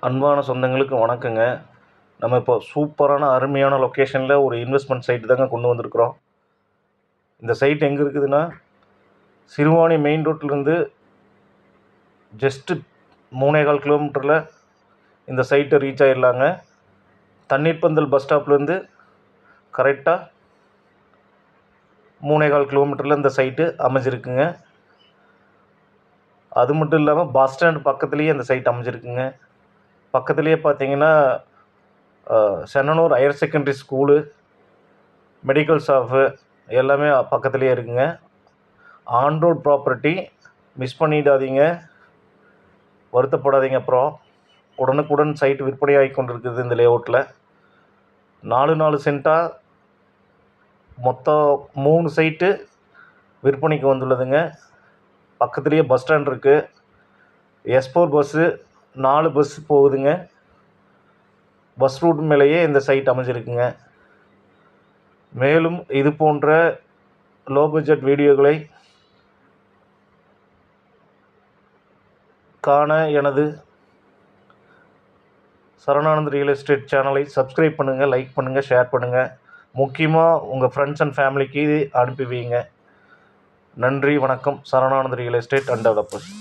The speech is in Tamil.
அன்பான சொந்தங்களுக்கு வணக்கங்க. நம்ம இப்போ சூப்பரான அருமையான லொக்கேஷனில் ஒரு இன்வெஸ்ட்மெண்ட் சைட்டு தாங்க கொண்டு வந்திருக்கிறோம். இந்த சைட் எங்கே இருக்குதுன்னா, சிறுவாணி மெயின் ரோட்லேருந்து ஜஸ்ட்டு 3.25 கிலோமீட்டரில் இந்த சைட்டை ரீச் ஆகிடலாங்க. தண்ணீர்பந்தல் பஸ் ஸ்டாப்லேருந்து கரெக்டாக 3.25 கிலோமீட்டரில் இந்த சைட்டு அமைஞ்சிருக்குங்க. அது மட்டும் இல்லாமல் பஸ் ஸ்டாண்டு பக்கத்துலேயே இந்த சைட் அமைஞ்சிருக்குங்க. பக்கத்துலேயே பார்த்தீங்கன்னா Chennanur higher secondary school, medical shop எல்லாமே பக்கத்துலேயே இருக்குங்க. ஆன் ரோட் ப்ராப்பர்ட்டி, மிஸ் பண்ணிடாதீங்க, வருத்தப்படாதீங்க. அப்புறம் உடனுக்குடன் சைட்டு விற்பனை ஆகி கொண்டு இருக்குது. இந்த லேஅவுட்டில் 4 சென்ட்டாக மொத்தம் 3 சைட்டு விற்பனைக்கு வந்துள்ளதுங்க. பக்கத்துலேயே பஸ் ஸ்டாண்ட் இருக்குது. S4 பஸ்ஸு 4 பஸ் போகுதுங்க. பஸ் ரூட் மேலேயே இந்த சைட் அமைஞ்சிருக்குங்க. மேலும் இது போன்ற லோ பட்ஜெட் வீடியோக்களை காண எனது சரவணானந்த் ரியல் எஸ்டேட் சேனலை சப்ஸ்கிரைப் பண்ணுங்கள், லைக் பண்ணுங்கள், ஷேர் பண்ணுங்கள். முக்கியமாக உங்கள் ஃப்ரெண்ட்ஸ் அண்ட் ஃபேமிலிக்கு அனுப்பி வைங்க. நன்றி, வணக்கம். சரவணானந்த் ரியல் எஸ்டேட் அண்ட் டெவலப்பர்ஸ்.